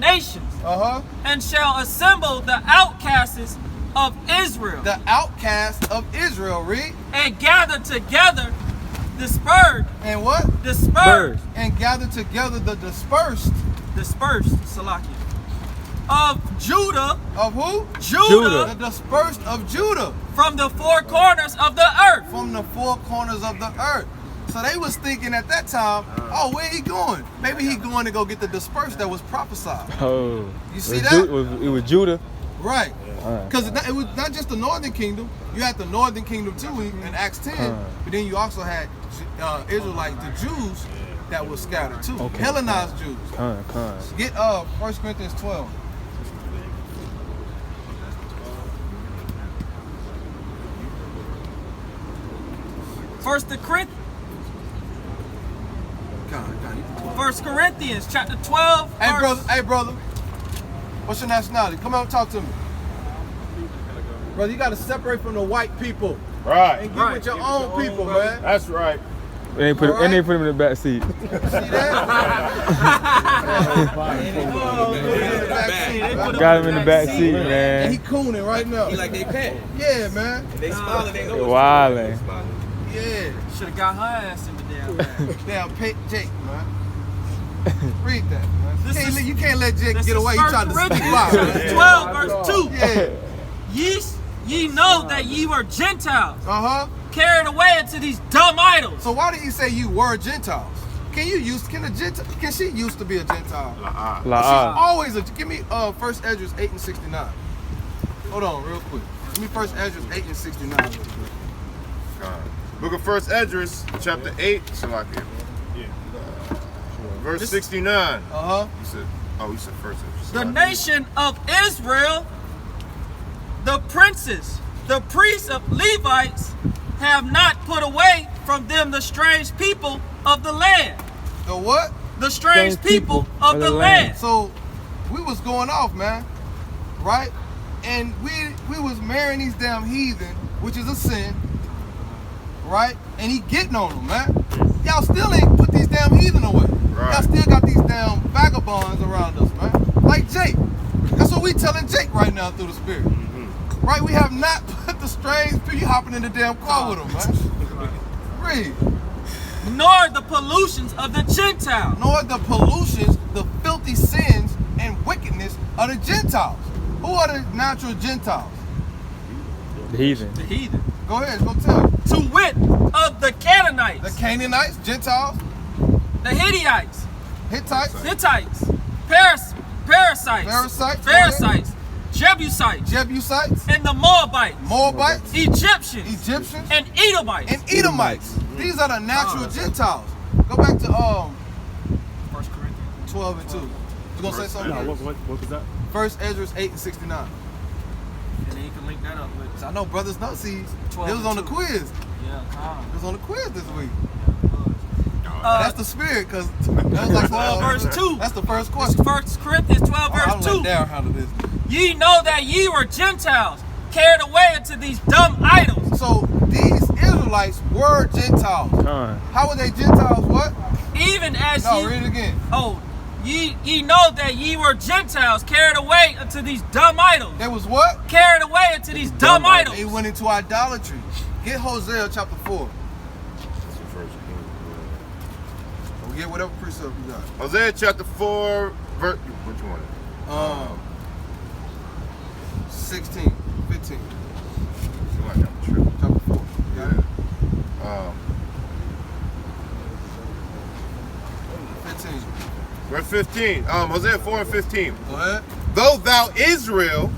nations, and shall assemble the outcasts of Israel. The outcasts of Israel, read. And gather together, dispersed. And what? Dispersed. And gather together the dispersed. Dispersed, Salakia. Of Judah. Of who? Judah. The dispersed of Judah. From the four corners of the earth. From the four corners of the earth. So they was thinking at that time, oh, where he going? Maybe he going to go get the dispersed that was prophesied. Oh. You see that? It was Judah. Right. Because it was not just the northern kingdom. You had the northern kingdom too in Acts 10. But then you also had Israelites, the Jews that was scattered too. Okay. Hellenized Jews. Get 1 Corinthians 12. First Corinthians chapter 12. Hey brother. What's your nationality? Come on, talk to me. Brother, you got to separate from the white people. Right. And get with your own people, man. That's right. And they put him in the back seat. See that? Got him in the back seat, man. And he cooning right now. He like they pet. Yeah, man. They smiling, they know. Wildin'. Yeah. Should have got her ass in the damn bag. Damn, Jake, man. Read that, man. You can't let Jake get away. He trying to sneak by. 12 verse 2. Yeah. Ye know that ye were Gentiles. Carried away into these dumb idols. So why did he say you were Gentiles? Can she used to be a Gentile? She's always a. Give me 1 Esdras 8 and 69. Hold on, real quick. Give me 1 Esdras 8 and 69. Book of 1 Esdras, chapter 8, Salakia. Verse 69. You said 1 Esdras. The nation of Israel, the princes, the priests of Levites, have not put away from them the strange people of the land. The what? The strange people of the land. So we was going off, man, right? And we was marrying these damn heathen, which is a sin, right? And he getting on them, man. Y'all still ain't put these damn heathen away. Y'all still got these damn vagabonds around us, man. Like Jake. That's what we telling Jake right now through the Spirit. Right? We have not put the strange people. You hopping in the damn car with them, man. Read. Nor the pollutions of the Gentiles. Nor the pollutions, the filthy sins and wickedness of the Gentiles. Who are the natural Gentiles? The heathen. The heathen. Go ahead, go tell me. To wit of the Canaanites. The Canaanites, Gentiles. The Hittites. Hittites. Parasites. Jebusites. And the Moabites. Egyptians. And Edomites. These are the natural Gentiles. Go back to 1 Corinthians 12 and 2. You gonna say something? No, what was that? 1 Esdras 8 and 69. And then you can link that up with. I know brothers know. See, it was on the quiz. Yeah, it was on the quiz this week. That's the spirit, because that was like 12 verse 2. That's the first question. 1 Corinthians 12 verse 2. I'll let Darryl handle this. Ye know that ye were Gentiles, carried away into these dumb idols. So these Israelites were Gentiles. How were they Gentiles? What? Even as read it again. Ye know that ye were Gentiles, carried away into these dumb idols. There was what? Carried away into these dumb idols. They went into idolatry. Get Hosea chapter 4. We'll get whatever precept you got. Hosea chapter 4, verse. What you want? 16, 15. Chapter 4. Yeah. 15. Verse 15. Hosea 4 and 15. Go ahead. Though thou Israel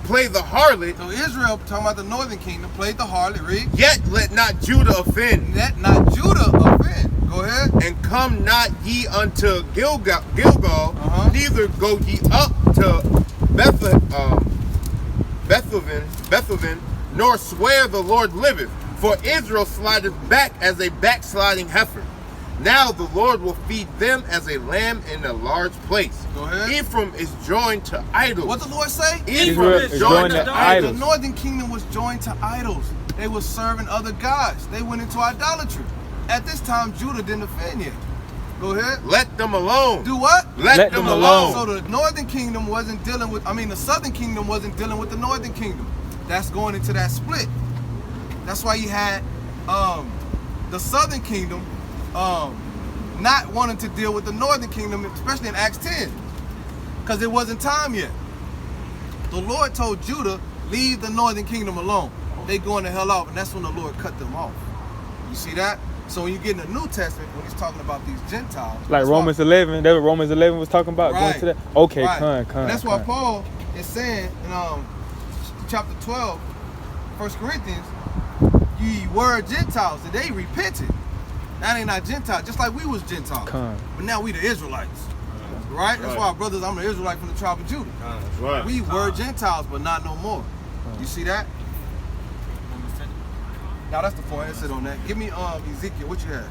play the harlot. So Israel, talking about the northern kingdom, played the harlot. Read. Yet let not Judah offend. Let not Judah offend. Go ahead. And come not ye unto Gilgal, neither go ye up to Bethlehem, nor swear the Lord liveth. For Israel slideth back as a backsliding heifer. Now the Lord will feed them as a lamb in a large place. Go ahead. Ephraim is joined to idols. What the Lord say? Ephraim is joined to idols. The northern kingdom was joined to idols. They were serving other gods. They went into idolatry. At this time, Judah didn't offend yet. Go ahead. Let them alone. Do what? Let them alone. So the northern kingdom wasn't dealing with, the southern kingdom wasn't dealing with the northern kingdom. That's going into that split. That's why you had the southern kingdom not wanting to deal with the northern kingdom, especially in Acts 10, because it wasn't time yet. The Lord told Judah, leave the northern kingdom alone. They going the hell off, and that's when the Lord cut them off. You see that? So when you get in the New Testament, when he's talking about these Gentiles, Like Romans 11, that's what Romans 11 was talking about, going Right. to that? Okay, Right. con. That's why Paul is saying in chapter 12, 1 Corinthians, ye were Gentiles, and they repented. Now they not Gentiles, just like we was Gentiles. Con. But now we the Israelites. Right? That's why, brothers, I'm an Israelite from the tribe of Judah. That's right. We were Gentiles, but not no more. You see that? Now that's the point. Let's sit on that. Give me Ezekiel. What you had?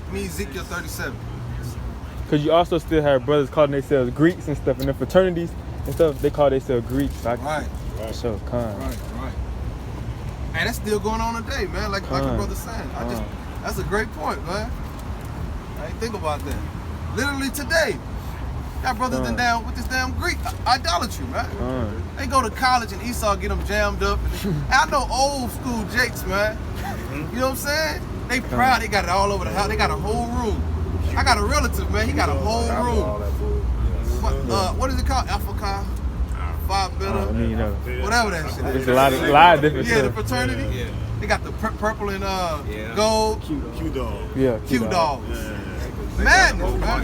Give me Ezekiel 37. Because you also still have brothers calling themselves Greeks and stuff, and the fraternities and stuff, they call themselves Greeks. So Right. For sure, con. Right. And that's still going on today, man. Like the brother saying. That's a great point, man. I didn't think about that. Literally today, got brothers been down with this damn Greek idolatry, man. They go to college and Esau get them jammed up. I know old school Jakes, man. You know what I'm saying? They proud. They got it all over the house. They got a whole room. I got a relative, man. He got a whole room. What is it called? Alpha Chi? Phi Beta? Whatever that shit is. There's a lot of different Yeah, the stuff. fraternity. Yeah. They got the purple and gold. Q-Dog. Yeah, Q-Dogs. Madness, man.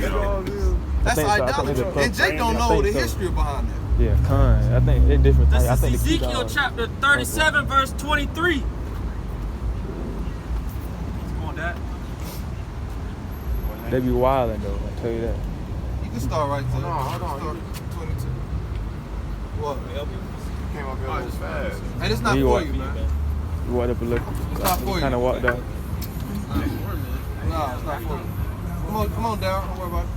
That's I think so. I think idolatry. it's a And Jake don't I know think the so. history behind that. Yeah, con. I think they're different. This I is think the Ezekiel Q-Dog- chapter 37, verse 23. Come on, Dad. They be wilding though, I tell you that. You can start right there. Hold on. Start 22. What? Came up here a little fast. Hey, it's not You for walk- you, man. You walked up a little. It's not for you. Kind of walked up. No, it's not for you. Come on, Darryl. Don't worry about it.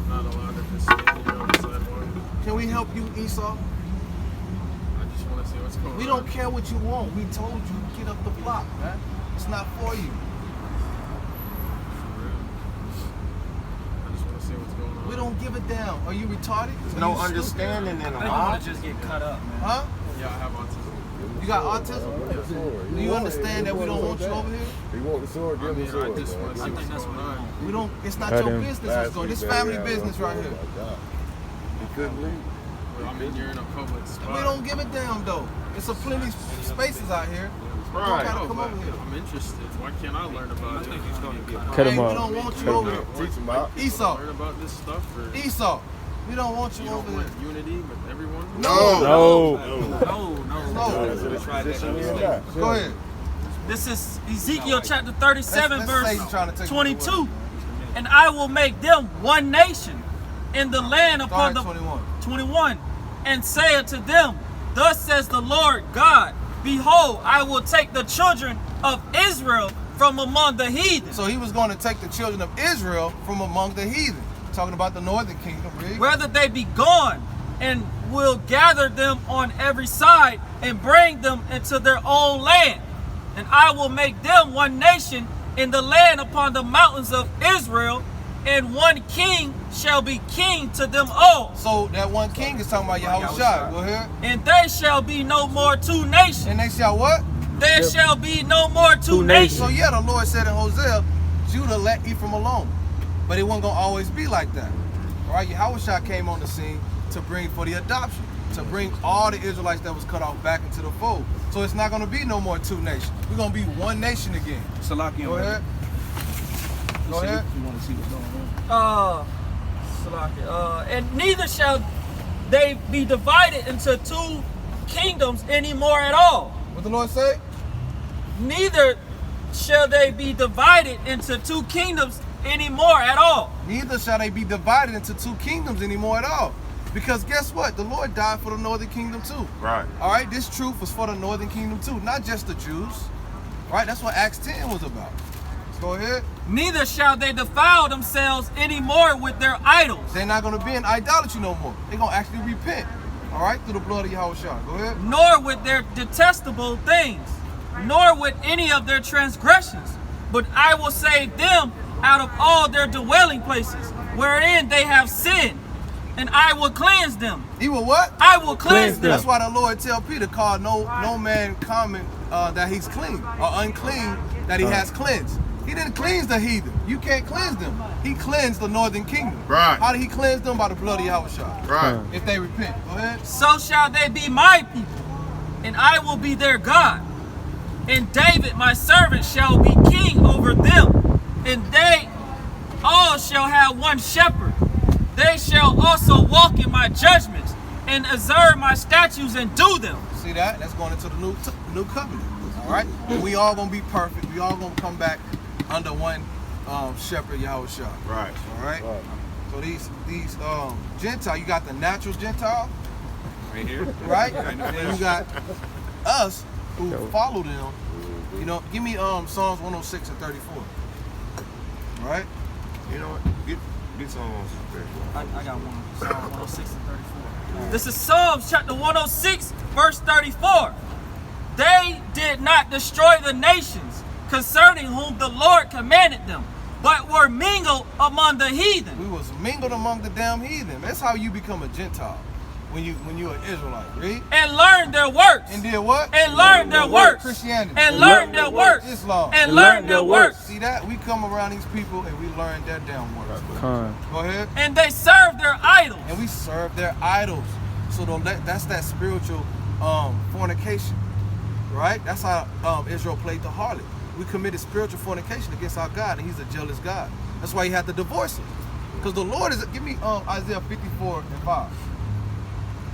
Not allowed to just stand here on the sidewalk. Can we help you, Esau? I just want to see what's going on. We don't care what you want. We told you, get up the block, man. It's not for you. I just want to see what's going on. We don't give a damn. Are you retarded? There's Are no you stupid? understanding in I them. think you want to just get cut up, man. Huh? Yeah, I have autism. You got autism? Do you understand that we don't want you over here? He want the sword, give him the sword. I just want to see I what's think that's going what on. We don't. It's not Cut your him. business what's going. This family business right here. He couldn't leave. Well, I mean, you're in a public spot. We don't give a damn though. It's a plenty spaces out here. You don't Right. gotta No, come but over here. I'm interested. Why can't I learn about it? Cut Hey, him we off. don't want you Cut him over off. here. Teach him out. Esau. Learn about this stuff, or Esau. We don't want you you over don't here. want unity with everyone? No. No. No. That's the position we got. Go ahead. This is Ezekiel chapter 37, Let's Satan trying to verse take 22. And I will make them one nation in the land upon Start the 21. 21, and say unto them, thus says the Lord God, behold, I will take the children of Israel from among the heathen, So he was going to take the children of Israel from among the heathen. Talking about the northern kingdom, read. whether they be gone, and will gather them on every side, and bring them into their own land. And I will make them one nation in the land upon the mountains of Israel, and one king shall be king to them all. So that one king is talking about Yahushua. Go ahead. And they shall be no more two nations. And they shall what? There shall be no more two nations. So yeah, the Lord said in Hosea, Judah let Ephraim alone. But it wasn't going to always be like that. All right, Yahushua came on the scene to bring for the adoption, to bring all the Israelites that was cut off back into the fold. So it's not going to be no more two nations. We're going to be one nation again. Go ahead. Go ahead. And neither shall they be divided into two kingdoms anymore at all. What the Lord say? Neither shall they be divided into two kingdoms anymore at all. Neither shall they be divided into two kingdoms anymore at all. Because guess what? The Lord died for the northern kingdom too. Right. All right, this truth was for the northern kingdom too, not just the Jews. All right, that's what Acts 10 was about. Go ahead. Neither shall they defile themselves anymore with their idols, They're not going to be in idolatry no more. They're going to actually repent. All right, through the blood of Yahushua. Go ahead. nor with their detestable things, nor with any of their transgressions, but I will save them out of all their dwelling places, wherein they have sinned, and I will cleanse them. He will what? I will cleanse them. That's why the Lord tell Peter, call no man common that he's clean, or unclean that he has cleansed. He didn't cleanse the heathen. You can't cleanse them. He cleansed the northern kingdom. Right. How did he cleanse them? By the blood of Yahushua. Right. If they repent. Go ahead. So shall they be my people, and I will be their God. And David my servant shall be king over them, and they all shall have one shepherd. They shall also walk in my judgments, and observe my statutes and do them. See that? That's going into the new covenant. All right? We all going to be perfect. We all going to come back under one shepherd, Yahushua. Right. All right? So these Gentiles, you got the natural Gentile, Right here. right? And then you got us who follow them. You know, give me Psalms 106 and 34. All right? You know what? Get some on I got one. Psalm 106 and 34. This is Psalms chapter 106, verse 34. They did not destroy the nations concerning whom the Lord commanded them, but were mingled among the heathen. We was mingled among the damn heathen. That's how you become a Gentile. When you're an Israelite, read. And learned their works. And did what? And learned their works. Christianity. And learned their works. Islam. And learned their works. See that? We come around these people and we learn their damn works. Go ahead. And they served their idols. And we serve their idols. So that's that spiritual fornication, right? That's how Israel played the harlot. We committed spiritual fornication against our God, and he's a jealous God. That's why he had to divorce us. Because the Lord is, give me Isaiah 54 and 5.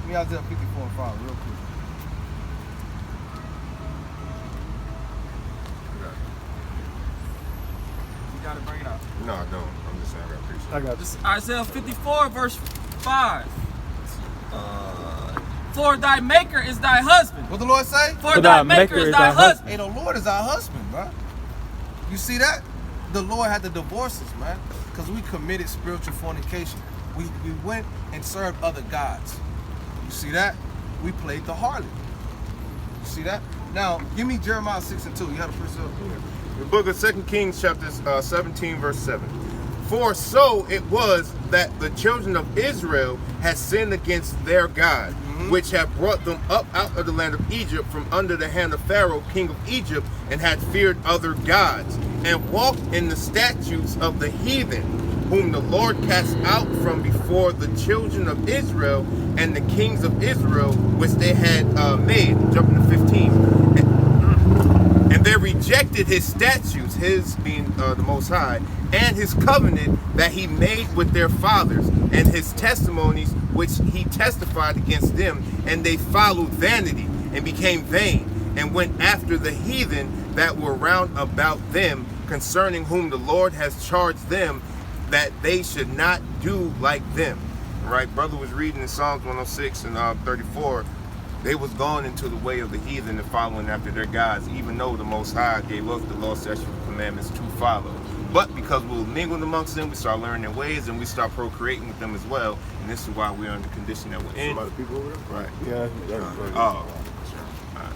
Give me Isaiah 54 and 5 real quick. You gotta bring it out. No, I don't. I'm just saying I got appreciate it. I got This is Isaiah 54, verse 5. For thy maker is thy husband. What the Lord say? For thy maker is thy husband. Hey, the Lord is our husband, bro. You see that? The Lord had to divorce us, man, because we committed spiritual fornication. We went and served other gods. You see that? We played the harlot. You see that? Now, give me Jeremiah 6 and 2. You got to press up. The book of 2 Kings, chapter 17, verse 7. For so it was that the children of Israel had sinned against their God, which had brought them up out of the land of Egypt from under the hand of Pharaoh, king of Egypt, and had feared other gods, and walked in the statutes of the heathen, whom the Lord cast out from before the children of Israel and the kings of Israel, which they had made. Jumping to 15. And they rejected his statutes, his being the Most High, and his covenant that he made with their fathers, and his testimonies which he testified against them. And they followed vanity, and became vain, and went after the heathen that were round about them, concerning whom the Lord has charged them, that they should not do like them. Right, brother was reading in Psalms 106 and 34. They was gone into the way of the heathen and following after their gods, even though the Most High gave us the law, statutes, and commandments to follow. But because we were mingled amongst them, we start learning their ways, and we start procreating with them as well. And this is why we're in the condition that we're in. Some other people over there? Right. Yeah. Oh.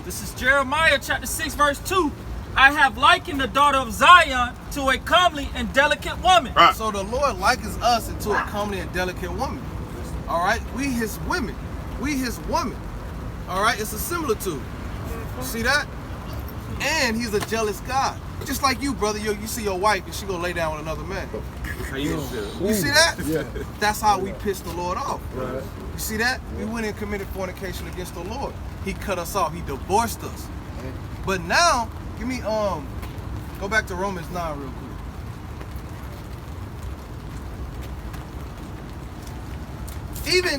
This is Jeremiah chapter 6, verse 2. I have likened the daughter of Zion to a comely and delicate woman. Right. So the Lord likens us into a comely and delicate woman. All right? We his women. We his woman. All right? It's a similitude. See that? And he's a jealous God. Just like you, brother. You see your wife and she gonna lay down with another man. You see that? Yeah. That's how we pissed the Lord off. Right. You see that? We went and committed fornication against the Lord. He cut us off. He divorced us. But now, give me go back to Romans 9 real quick.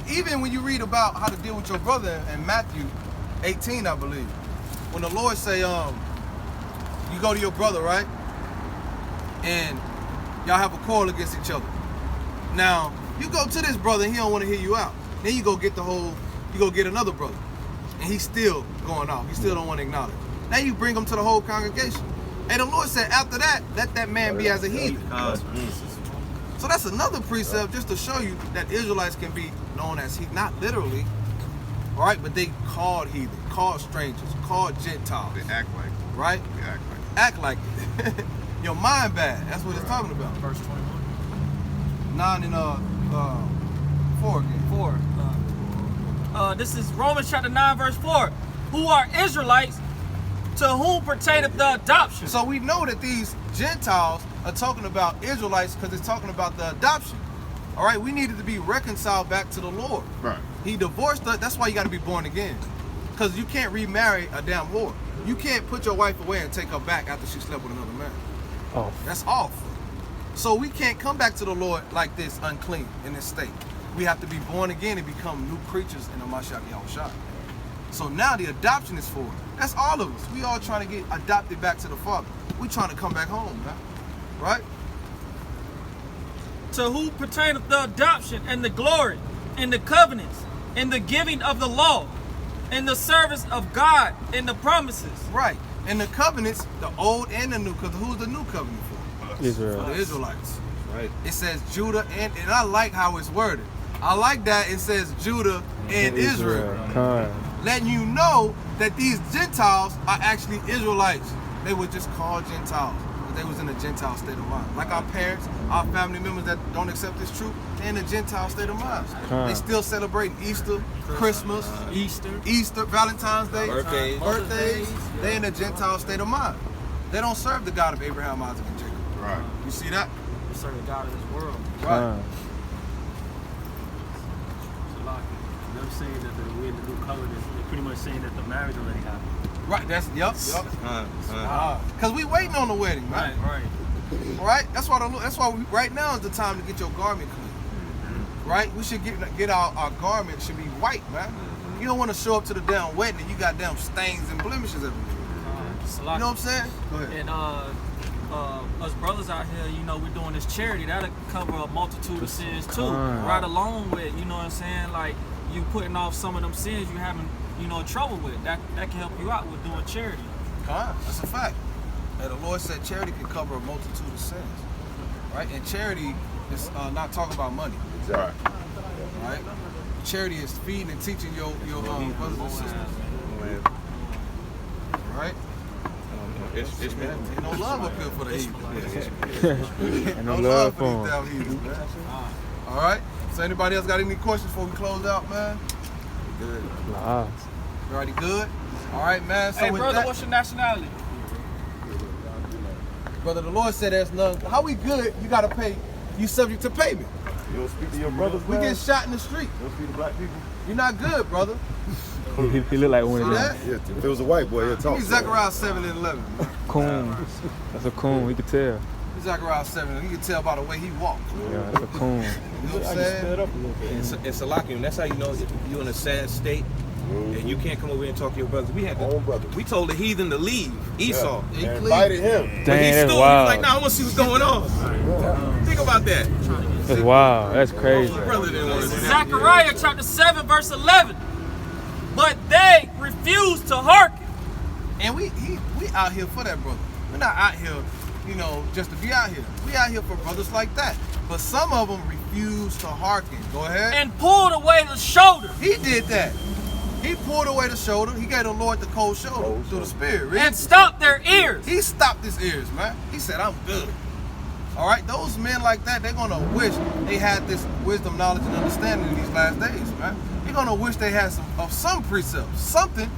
Even when you read about how to deal with your brother in Matthew 18, I believe, when the Lord say, you go to your brother, right? And y'all have a quarrel against each other. Now, you go to this brother and he don't want to hear you out. Then you go get another brother. And he's still going off. He still don't want to acknowledge. Now you bring him to the whole congregation. And the Lord said, after that, let that man be as a heathen. So that's another precept just to show you that Israelites can be known as heathen. Not literally, all right? But they called heathen, called strangers, called Gentiles. They act like it. Right? They act like it. Act like it. your mind bad. That's what it's talking about. Verse 21. 9 and 4 again. 4. This is Romans chapter 9, verse 4. Who are Israelites, to whom pertaineth the adoption. So we know that these Gentiles are talking about Israelites because it's talking about the adoption. All right, we needed to be reconciled back to the Lord. Right. He divorced us. That's why you got to be born again. Because you can't remarry a damn whore. You can't put your wife away and take her back after she slept with another man. Oh, That's off. So we can't come back to the Lord like this, unclean, in this state. We have to be born again and become new creatures in the Mashiach Yahushua. So now the adoption is for us. That's all of us. We all trying to get adopted back to the Father. We trying to come back home, man. Right? To who pertaineth the adoption and the glory and the covenants and the giving of the law and the service of God and the promises. Right. And the covenants, the old and the new, because who's the new covenant for? Israel. The Israelites. Right. It says Judah and I like how it's worded. I like that it says Judah and Israel. Con. Letting you know that these Gentiles are actually Israelites. They were just called Gentiles, but they was in a Gentile state of mind. Like our parents, our family members that don't accept this truth, they're in a Gentile state of mind. They still celebrating Easter, Christmas, Easter, Valentine's Day, birthdays. They in a Gentile state of mind. They don't serve the God of Abraham, Isaac, and Jacob. Right. You see that? We serve the God of this world. Right. Them saying that we're in the new covenant, they're pretty much saying that the marriage already happened. Right. That's Because we waiting on the wedding, man. Right. Right? That's why we, right now is the time to get your garment clean. Right? We should get our garment should be white, man. You don't want to show up to the damn wedding and you got damn stains and blemishes everywhere. You know what I'm saying? Go ahead. And us brothers out here, you know, we're doing this charity. That'll cover a multitude of sins too. Right along with, you know what I'm saying, like you putting off some of them sins you having, you know, trouble with. That can help you out with doing charity. That's a fact. And the Lord said charity can cover a multitude of sins. Right? And charity is not talking about money. Right. Right? Charity is feeding and teaching your brothers and sisters. Right? Ain't no love up here for the heathen. And no love for these him. damn heathens, man. All right. So anybody else got any questions before we close out, man? Good. Nah. You already good? All right, man. So Hey, with brother, that, what's your nationality? brother, the Lord said there's none. How we good? You gotta pay. You subject to payment. You don't speak to your brothers, We man? get shot in the street. You don't speak to black people? You're not good, brother. He look like one of See them. that? Yeah, if it was a white boy, he'll talk. He's Zechariah 7 and 11. Man. Coon. That's a coon. We could tell. He's Zechariah 7. You can tell by the way he walked. Yeah, that's a coon. You know what I'm saying? It's a lock-in. That's how you know you're in a sad state, and you can't come over here and talk to your brothers. We had Own brother. we told the heathen to leave Esau. He And pleaded. invited him. But he Dang, that's stood. wild. He's like, nah, I want to see what's going on. Think about that. That's wild. That's crazy. Brother didn't want to do that. Zechariah chapter 7, verse 11. But they refused to hearken. And we out here for that, brother. We're not out here, you know, just to be out here. We out here for brothers like that. But some of them refuse to hearken. Go ahead. And pulled away the shoulder. He did that. He pulled away the shoulder. He gave the Lord the cold shoulder through the Spirit. Really. And stopped their ears. He stopped his ears, man. He said, I'm good. All right, those men like that, they're going to wish they had this wisdom, knowledge, and understanding in these last days, man. They're going to wish they had some precepts, something.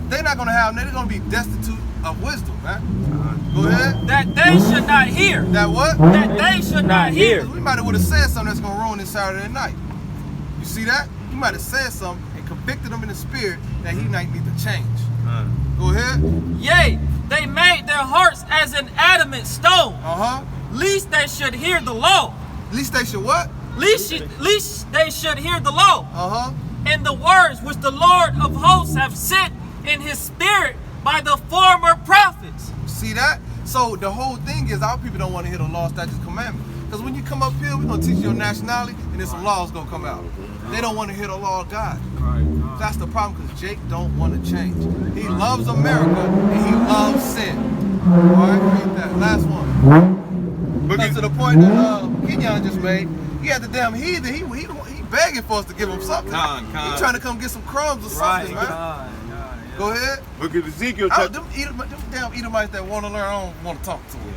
They're not going to have, they're going to be destitute of wisdom, man. Go ahead. That they should not hear. That what? That they should not hear. We might have would have said something that's going to ruin this Saturday night. You see that? You might have said something and convicted him in the spirit that he might need to change. Go ahead. Yea, they made their hearts as an adamant stone. Uh-huh. Least they should hear the law. At least they should what? Least they should hear the law. Uh-huh. And the words which the Lord of hosts have sent in his spirit by the former prophets. See that? So the whole thing is our people don't want to hear the law, statutes, commandments. Because when you come up here, we're going to teach your nationality and then some laws going to come out. They don't want to hear the law of God. That's the problem because Jake don't want to change. He loves America and he loves sin. All right, read that. Last one. But to the point that Kenyon just made, he had the damn heathen. He begging for us to give him something. He trying to come get some crumbs or something, man. Go ahead. Look at Ezekiel Oh, chapter. them damn Edomites that want to learn, I don't want to talk to them.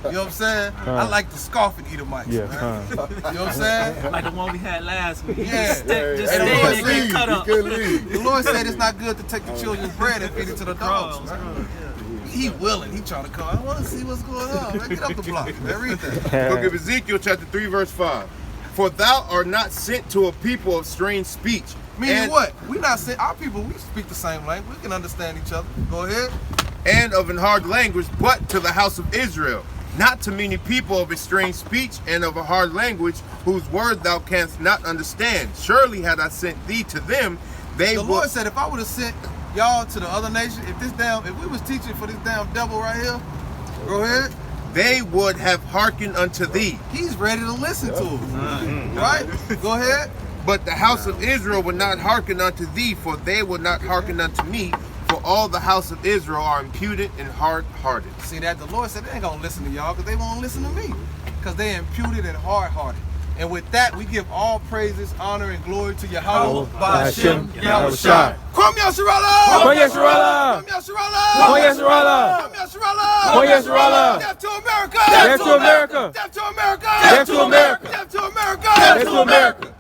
You know what I'm saying? I like the scoffing Edomites, Yeah, man. You know what I'm saying? Like the one we had last week. Yeah. Just stay Hey, there Lord, and get cut up. The Lord said it's not good to take the children's bread and feed it to the dogs, man. He willing. He trying to come. I want to see what's going on. Man, get up the block, man. Read that. Book of Ezekiel chapter 3 verse 5. For thou art not sent to a people of strange speech. Meaning what? We not saying our people, we speak the same language. We can understand each other. Go ahead. And of an hard language, but to the house of Israel. Not to many people of a strange speech and of a hard language, whose word thou canst not understand. Surely had I sent thee to them, they The would. Lord said if I would have sent y'all to the other nation, if we was teaching for this damn devil right here, go ahead. They would have hearkened unto thee. He's ready to listen to him. Right? Go ahead. But the house of Israel would not hearken unto thee, for they would not hearken unto me. For all the house of Israel are impudent and hard-hearted. See that the Lord said they ain't gonna listen to y'all because they won't listen to me. Because they imputed and hard-hearted. And with that, we give all praises, honor, and glory to Yahweh. Hashem Yahushua. Kwam Yasharallah! Kwam Yasharallah! Kwam Yasharallah! Kwam Yasharallah! Kwam Yasharallah! Kwam Yasharallah! Death to America! Death to America! Death to America! Death to America! Death to America! Death to America!